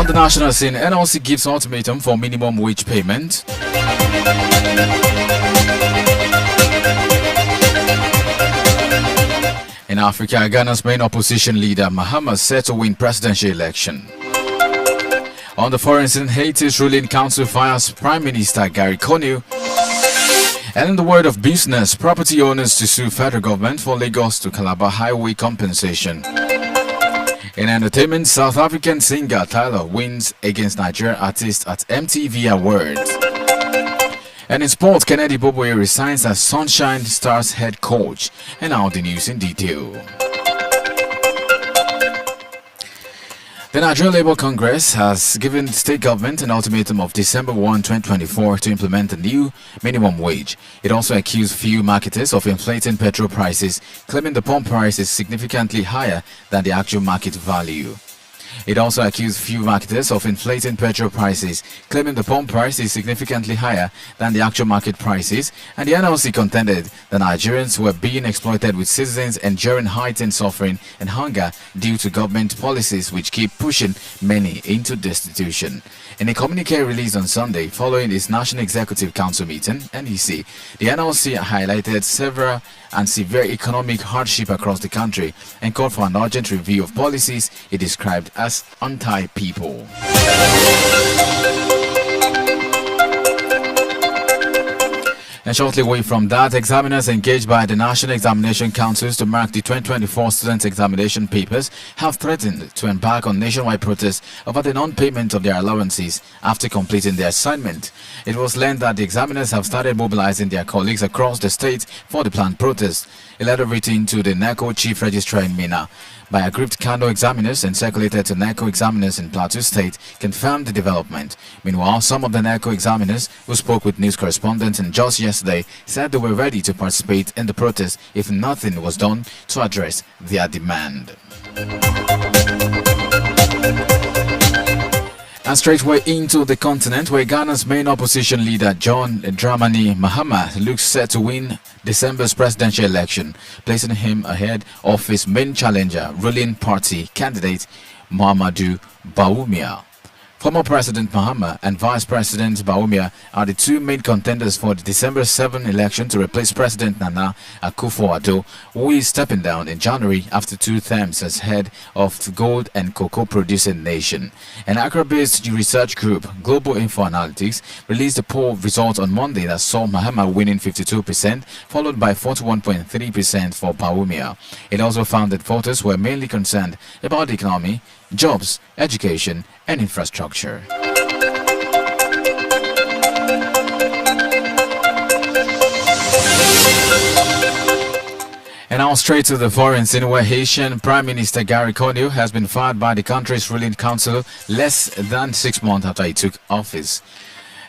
On the national scene, NLC gives ultimatum for minimum wage payment. In Africa, Ghana's main opposition leader Mahama set to win presidential election. On the foreign scene, Haiti's ruling council fires Prime Minister Gary Conille. And in the world of business, property owners to sue federal government for Lagos to Calabar highway compensation. In entertainment, South African singer Tyler wins against Nigerian artist at MTV Awards. And in sports, Kennedy Boboye resigns as Sunshine Stars head coach. And now the news in detail. The Nigerian Labour Congress has given state government an ultimatum of December 1, 2024 to implement a new minimum wage. It also accused fuel marketers of inflating petrol prices, claiming the pump price is significantly higher than the actual market value. It also accused fuel marketers of inflating petrol prices, claiming the pump price is significantly higher than the actual market prices, and the NLC contended that Nigerians were being exploited, with citizens enduring heightened suffering and hunger due to government policies which keep pushing many into destitution. In a communique released on Sunday following its National Executive Council meeting, NEC, the NLC highlighted several and severe economic hardship across the country and called for an urgent review of policies it described as anti-people. And shortly away from that, examiners engaged by the National Examination Councils to mark the 2024 student examination papers have threatened to embark on nationwide protests over the non-payment of their allowances after completing their assignment. It was learned that the examiners have started mobilizing their colleagues across the state for the planned protest. A letter written to the NECO Chief Registrar in Mina by aggrieved Kano examiners and circulated to NECO examiners in Plateau State confirmed the development. Meanwhile, some of the NECO examiners who spoke with news correspondents in Jos yesterday said they were ready to participate in the protest if nothing was done to address their demand. And straightway into the continent, where Ghana's main opposition leader John Dramani Mahama looks set to win December's presidential election, placing him ahead of his main challenger, ruling party candidate Muhammadu Bawumia. Former President Mahama and Vice President Bawumia are the two main contenders for the December 7 election to replace President Nana Akufo-Addo, who is stepping down in January after 2 terms as head of the gold and cocoa producing nation. An Accra-based research group, Global Info Analytics, released a poll result on Monday that saw Mahama winning 52%, followed by 41.3% for Bawumia. It also found that voters were mainly concerned about the economy, jobs, education, and infrastructure. And now straight to the foreign scene, where Haitian Prime Minister Gary Conille has been fired by the country's ruling council less than 6 months after he took office.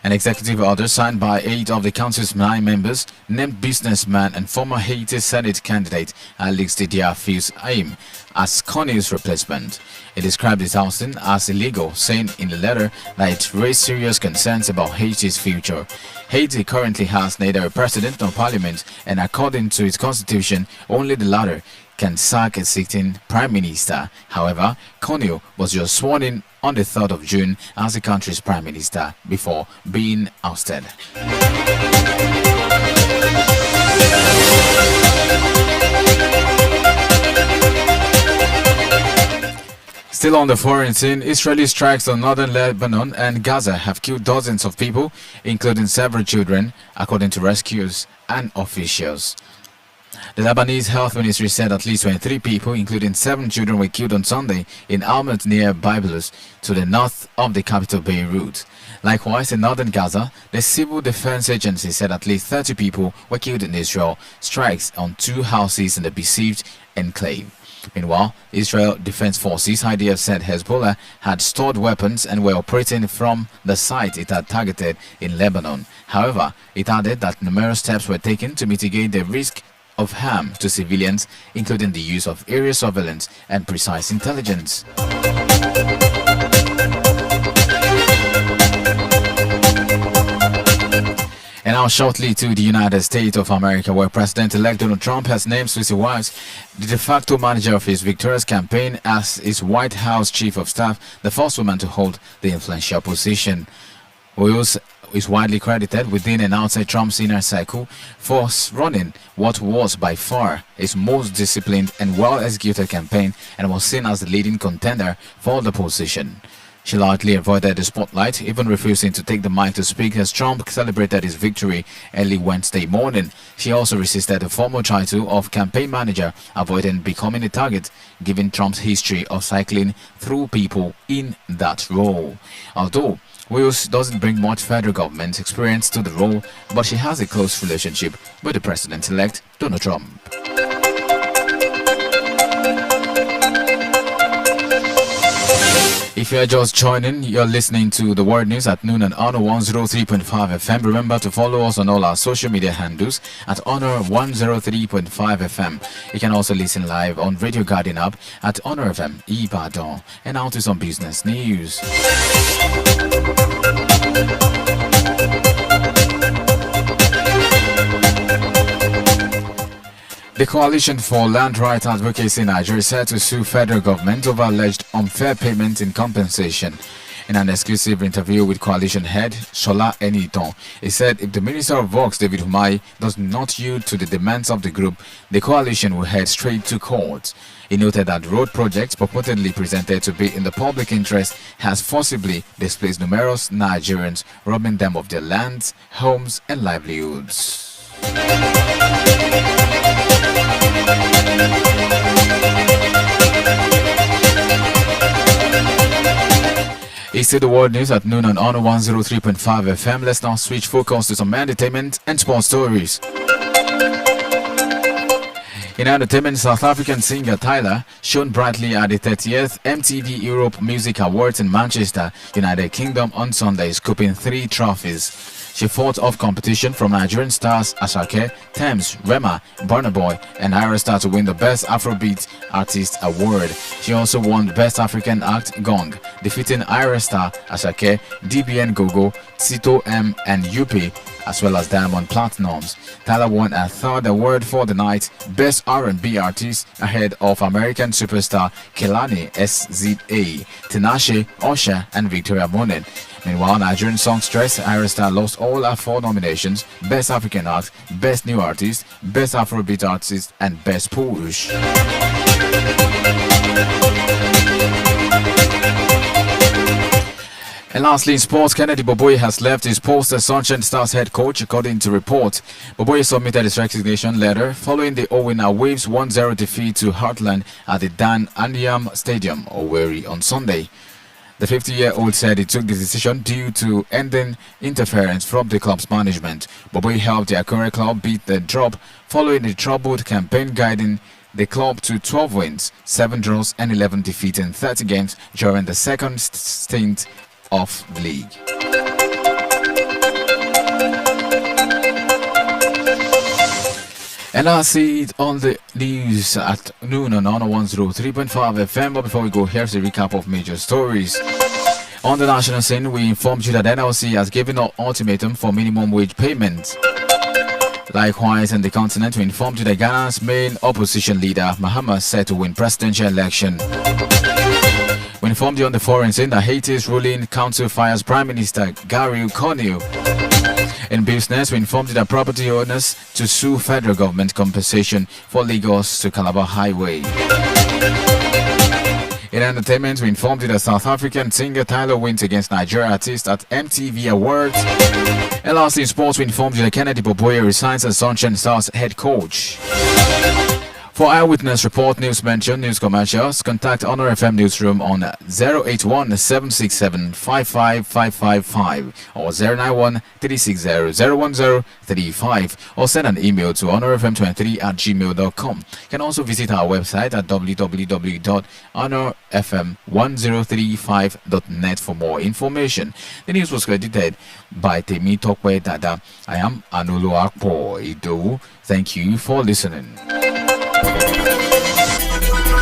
An executive order signed by 8 of the council's 9 members named businessman and former Haiti Senate candidate Alex Didier Fils-Aim as Conille's replacement. It described his ousting as illegal, saying in the letter that it raised serious concerns about Haiti's future. Haiti currently has neither a president nor parliament, and according to its constitution, only the latter can sack a sitting prime minister. However, Conille was just sworn in on the 3rd of June as the country's prime minister before being ousted. Still on the foreign scene, Israeli strikes on northern Lebanon and Gaza have killed dozens of people, including several children, according to rescuers and officials. The Lebanese Health Ministry said at least 23 people, including 7 children, were killed on Sunday in Almat near Byblos, to the north of the capital Beirut. Likewise, in northern Gaza, the Civil Defense Agency said at least 30 people were killed in Israel strikes on 2 houses in the besieged enclave. Meanwhile, Israel Defense Forces (IDF) said Hezbollah had stored weapons and were operating from the site it had targeted in Lebanon. However, it added that numerous steps were taken to mitigate the risk of harm to civilians, including the use of aerial surveillance and precise intelligence. And now shortly to the United States of America, where President-elect Donald Trump has named Susie Wiles the de facto manager of his victorious campaign as his White House chief of staff, the first woman to hold the influential position. Wiles is widely credited within and outside Trump's inner circle for running what was by far his most disciplined and well-executed campaign and was seen as the leading contender for the position. She largely avoided the spotlight, even refusing to take the mic to speak as Trump celebrated his victory early Wednesday morning. She also resisted the formal title of campaign manager, avoiding becoming a target, given Trump's history of cycling through people in that role. Although Wiles doesn't bring much federal government experience to the role, but she has a close relationship with the president-elect Donald Trump. If you're just joining, you're listening to the World News at noon on Honor 103.5 FM. Remember to follow us on all our social media handles at Honor 103.5 FM. You can also listen live on Radio Guardian app at Honor FM Ibadan. And now to some business news. The Coalition for Land Rights Advocacy in Nigeria is set to sue federal government over alleged unfair payment in compensation. In an exclusive interview with coalition head Shola Eniton, he said if the Minister of Works, David Umahi, does not yield to the demands of the group, the coalition will head straight to court. He noted that road projects purportedly presented to be in the public interest has forcibly displaced numerous Nigerians, robbing them of their lands, homes and livelihoods. It's still the World News at noon on Honor 103.5 FM. Let's now switch focus to some entertainment and sports stories. In entertainment, South African singer Tyler shone brightly at the 30th MTV Europe Music Awards in Manchester, United Kingdom on Sunday, scooping 3 trophies. She fought off competition from Nigerian stars Asake, Thames, Rema, Burna Boy, and Ira Star to win the Best Afrobeat Artist Award. She also won Best African Act Gong, defeating Ira Star, Asake, DBN Gogo, Tito M, and UP, as well as Diamond Platinums. Tyler won a 3rd award for the night, Best R&B Artist, ahead of American superstar Kehlani SZA, Tinashe, Usher, and Victoria Monet. Meanwhile, Nigerian songstress Ira Star lost all her 4 nominations: Best African Act, Best New Artist, Best Afrobeat Artist, and Best Push. And lastly, in sports, Kennedy Boboye has left his post as Sunshine Stars head coach, according to reports. Boboye submitted his resignation letter following the Owina Waves 1-0 defeat to Heartland at the Dan Anyam Stadium, Owerri, on Sunday. The 50-year-old said he took the decision due to ending interference from the club's management. Boboye helped the Akure club beat the drop following the troubled campaign, guiding the club to 12 wins, 7 draws and 11 defeats in 30 games during the second stint of the league. And I see it on the news at noon on Honor 103.5 FM. But before we go, here's a recap of major stories. On the national scene, we informed you that NLC has given an ultimatum for minimum wage payment. Likewise, in the continent, we informed you that Ghana's main opposition leader, Mahama, set to win presidential election. We informed you on the foreign scene that Haiti's ruling council fires Prime Minister Gary Conil. In business, we informed you that property owners to sue federal government compensation for Lagos to Calabar Highway. In entertainment, we informed you that South African singer Tyler wins against Nigerian artist at MTV Awards. And lastly, in sports, we informed you that Kennedy Boboye resigns as Sunshine Stars head coach. For eyewitness report, news mention, news commercials, contact Honor FM Newsroom on 081-767-55555 or 091-360-01035 or send an email to honorfm23@gmail.com. You can also visit our website at www.honorfm1035.net for more information. The news was credited by Temi Tokwe Dada. I am Anulu Akpo Ido. Thank you for listening.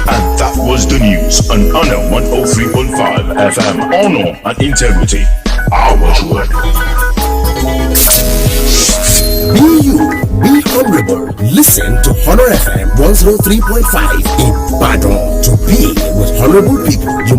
And that was the news on Honor 103.5 FM. Honor and integrity, our word. Listen to Honor FM 103.5 in Badon to be with honorable people. You